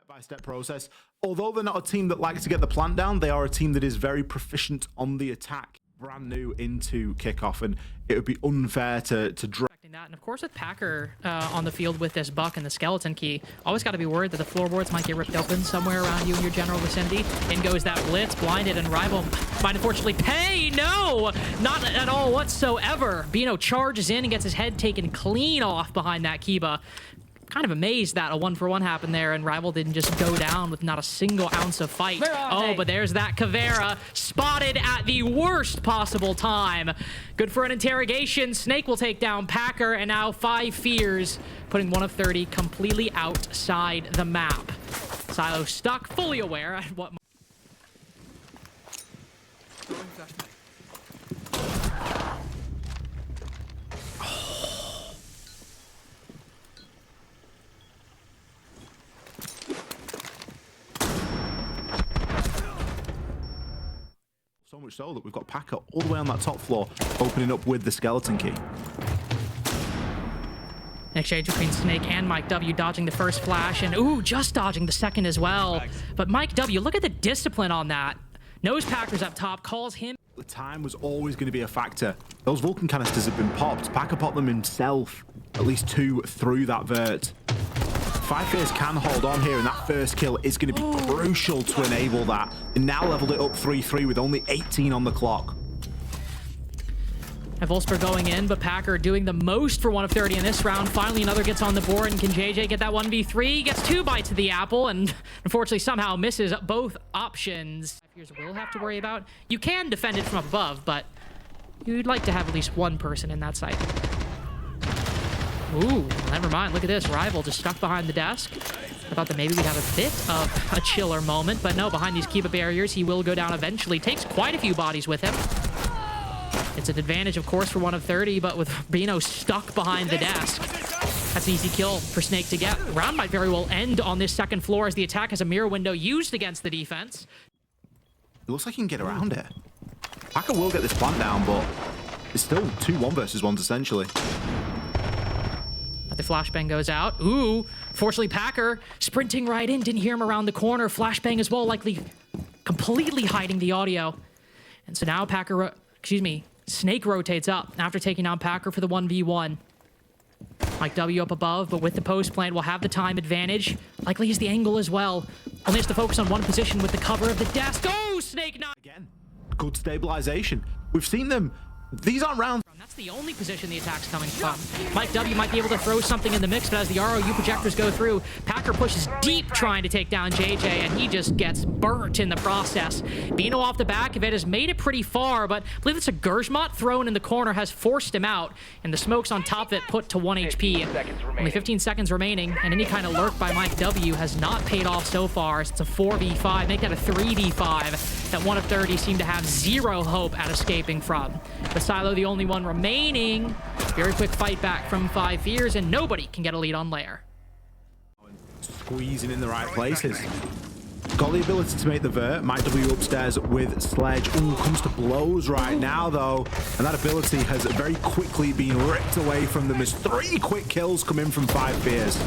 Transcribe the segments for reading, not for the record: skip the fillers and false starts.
step-by-step process. Although they're not a team that likes to get the plant down, they are a team that is very proficient on the attack. Brand new into Kickoff, and it would be unfair to drag that. And of course with Packer on the field with this buck and the skeleton key, always got to be worried that the floorboards might get ripped open somewhere around you in your general vicinity. In goes that blitz, blinded, and Rival might unfortunately pay. No, not at all whatsoever. Bino charges in and gets his head taken clean off behind that Kiba. Kind of amazed that a 1-for-1 happened there and Rival didn't just go down with not a single ounce of fight. Oh, but there's that Caveira spotted at the worst possible time. Good for an interrogation. Snake will take down Packer, and now 5 Fears, putting 1 of 30 completely outside the map. Silo stuck, fully aware at what... So much so that we've got Packer all the way on that top floor, opening up with the skeleton key. An exchange between Snake and Mike W, dodging the first flash, and ooh, just dodging the second as well. But Mike W, look at the discipline on that. Knows Packer's up top, calls him. The time was always going to be a factor. Those Vulcan canisters have been popped. Packer popped them himself, at least 2 through that vert. 5 Fears can hold on here, and that first kill is going to be crucial to enable that. And now leveled it up 3-3 with only 18 on the clock. And Wolfsburg going in, but Packer doing the most for 1 of 30 in this round. Finally, another gets on the board, and can JJ get that 1v3? Gets 2 bites of the apple, and unfortunately somehow misses both options. Here's what we'll have to worry about. You can defend it from above, but you'd like to have at least one person in that site. Ooh, never mind. Look at this. Rival just stuck behind the desk. I thought that maybe we'd have a bit of a chiller moment, but no, behind these Kiba barriers, he will go down eventually. Takes quite a few bodies with him. It's an advantage, of course, for 1 of 30, but with Bino stuck behind the desk, that's an easy kill for Snake to get. Round might very well end on this second floor as the attack has a mirror window used against the defense. It looks like he can get around it. Packer will get this plant down, but it's still 2 1-versus-1s essentially. The flashbang goes out. Ooh, fortunately Packer sprinting right in, didn't hear him around the corner. Flashbang as well, likely completely hiding the audio. And so now Packer, Snake rotates up after taking down Packer for the 1v1. Mike W up above, but with the post plant, will have the time advantage. Likely is the angle as well. Only has to focus on one position with the cover of the desk. Oh, Snake not again. Good stabilization. We've seen them. These aren't rounds. That's the only position the attack's coming from. Mike W might be able to throw something in the mix, but as the ROU projectors go through, Packer pushes deep trying to take down JJ, and he just gets burnt in the process. Bino off the back of it has made it pretty far, but I believe it's a Gershmot thrown in the corner has forced him out, and the smokes on top of it put to 1 HP. Only 15 seconds remaining, and any kind of lurk by Mike W has not paid off so far. It's a 4v5, make that a 3v5 that 1 of 30 seem to have 0 hope at escaping from. But Silo the only one remaining. Very quick fight back from 5 Fears, and nobody can get a lead on Lair. Squeezing in the right places. Got the ability to make the vert. Mike W upstairs with Sledge. Ooh, comes to blows right now though. And that ability has very quickly been ripped away from them as 3 quick kills come in from 5 Fears.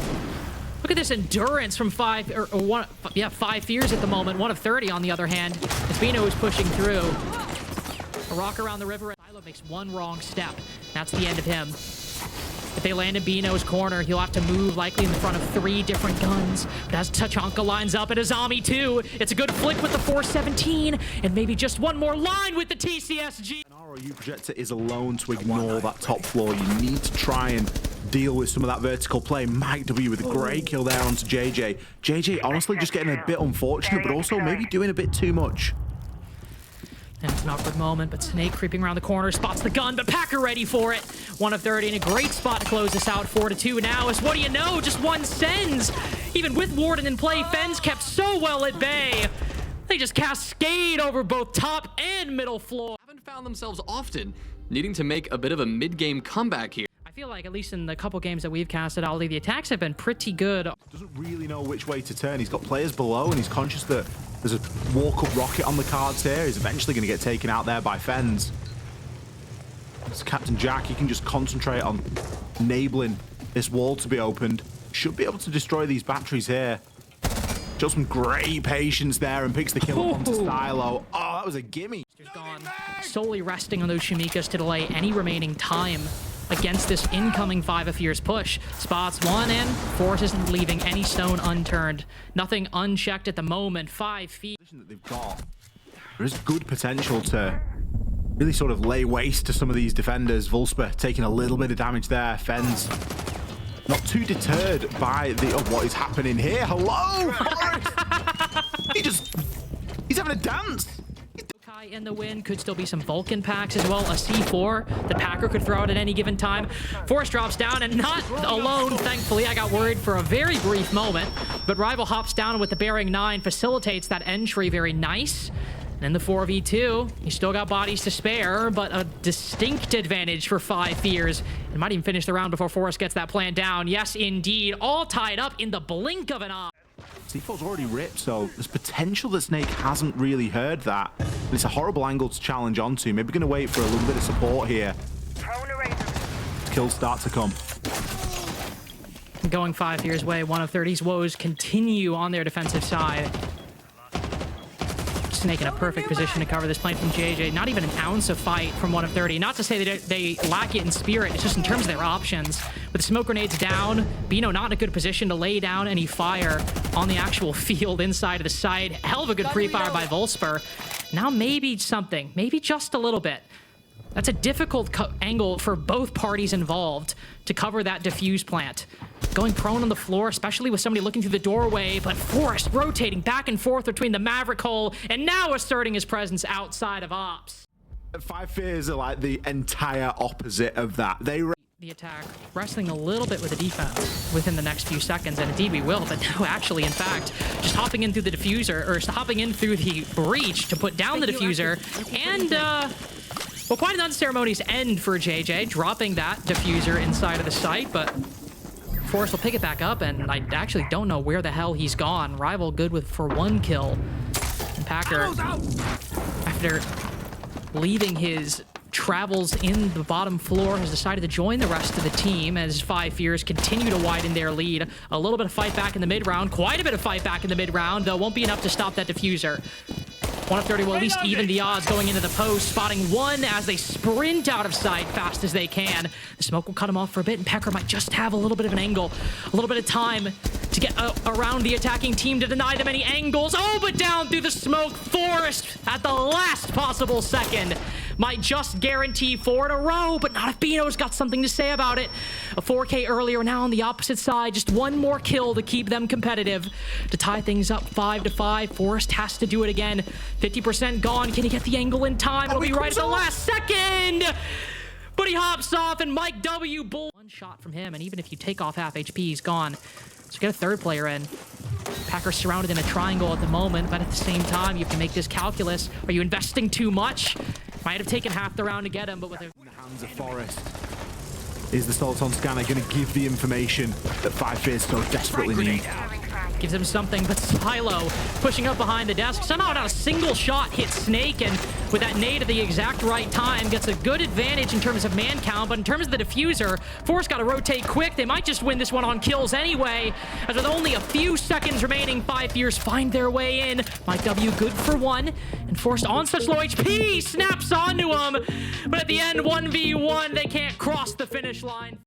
Look at this endurance from 5 Fears at the moment. 1 of 30 on the other hand. As Bino is pushing through. A rock around the river. Silo makes 1 wrong step. That's the end of him. If they land in Bino's corner, he'll have to move likely in the front of 3 different guns. But as Tachanka lines up at Azami too, it's a good flick with the 417, and maybe just one more line with the TCSG. An ROU projector is alone to ignore that top floor. You need to try and deal with some of that vertical play. Mike W with a great kill there onto JJ. JJ honestly just getting a bit unfortunate, but also maybe doing a bit too much. And it's an awkward moment, but Snake creeping around the corner, spots the gun, but Packer ready for it. 1 of 30 in a great spot to close this out. 4-2 now, as what do you know, just 1 sends. Even with Warden in play, Fens kept so well at bay. They just cascade over both top and middle floor. Haven't found themselves often needing to make a bit of a mid-game comeback here. I feel like, at least in the couple games that we've casted, Ali, the attacks have been pretty good. Doesn't really know which way to turn. He's got players below, and he's conscious that there's a walk-up rocket on the cards here. He's eventually going to get taken out there by Fens. It's Captain Jack. He can just concentrate on enabling this wall to be opened. Should be able to destroy these batteries here. Shows some great patience there and picks the kill up onto Stylo. Oh, that was a gimme. Gone. Solely resting on those Shimikas to delay any remaining time against this incoming 5 of Fear's push. Spots one in. Force isn't leaving any stone unturned. Nothing unchecked at the moment. 5 feet. That they've got. There is good potential to really sort of lay waste to some of these defenders. Vulsper taking a little bit of damage there. Fens not too deterred by what is happening here. Hello, Forrest. He's having a dance. In the win, could still be some Vulcan packs as well. A C4 the Packer could throw out at any given time. Force drops down and not alone, thankfully. I got worried for a very brief moment, but Rival hops down with the bearing 9, facilitates that entry. Very nice. And in the 4v2, you still got bodies to spare, but a distinct advantage for 5 Fears. It might even finish the round before Forrest gets that plan down. Yes, indeed. All tied up in the blink of an eye. C4's already ripped, so there's potential that Snake hasn't really heard that. And it's a horrible angle to challenge onto. Maybe going to wait for a little bit of support here. Kills start to come. Going 5 Fears' way, 1 of 30's woes continue on their defensive side. Snake in a perfect position to cover this plant from JJ. Not even an ounce of fight from 1 of 30. Not to say that they lack it in spirit, it's just in terms of their options. With the smoke grenades down, Bino not in a good position to lay down any fire on the actual field inside of the site. Hell of a good pre-fire by Vulsper. Now maybe something, maybe just a little bit. That's a difficult angle for both parties involved to cover that defuse plant. Going prone on the floor, especially with somebody looking through the doorway, but Forrest rotating back and forth between the Maverick hole and now asserting his presence outside of ops. 5 Fears are like the entire opposite of that. They the attack, wrestling a little bit with the defense within the next few seconds, and indeed we will, but no, actually, in fact, just hopping in through the diffuser, or hopping in through the breach to put down the diffuser, and, well, quite an unceremonious end for JJ, dropping that diffuser inside of the site, but Forrest will pick it back up, and I actually don't know where the hell he's gone. Rival good for 1 kill. And Packer, after leaving his travels in the bottom floor, has decided to join the rest of the team as 5 Fears continue to widen their lead. A little bit of fight back in the mid-round, quite a bit of fight back in the mid-round, though won't be enough to stop that diffuser. 1 of 30 will at least even the odds going into the post, spotting 1 as they sprint out of sight fast as they can. The smoke will cut him off for a bit, and Packer might just have a little bit of an angle, a little bit of time to get around the attacking team to deny them any angles. Oh, but down through the smoke, Forrest at the last possible second. Might just guarantee 4 in a row, but not if Bino's got something to say about it. A 4K earlier, now on the opposite side. Just 1 more kill to keep them competitive. To tie things up 5-5, Forrest has to do it again. 50% gone. Can he get the angle in time? It'll be right at the last second. But he hops off, and Mike W. Bull. 1 shot from him, and even if you take off half HP, he's gone. So get a 3rd player in. Packers surrounded in a triangle at the moment, but at the same time, you have to make this calculus. Are you investing too much? Might have taken half the round to get him, but with a... In the hands of Forrest. Is the Soliton scanner going to give the information that 5 Fears so desperately need? Gives him something, but Silo pushing up behind the desk. Somehow not a single shot hits Snake, and with that nade at the exact right time, gets a good advantage in terms of man count, but in terms of the diffuser, Forrest got to rotate quick. They might just win this one on kills anyway, as with only a few seconds remaining, 5 Fears find their way in. Mike W good for 1, and Forrest on such low HP, snaps onto him, but at the end, 1v1, they can't cross the finish line.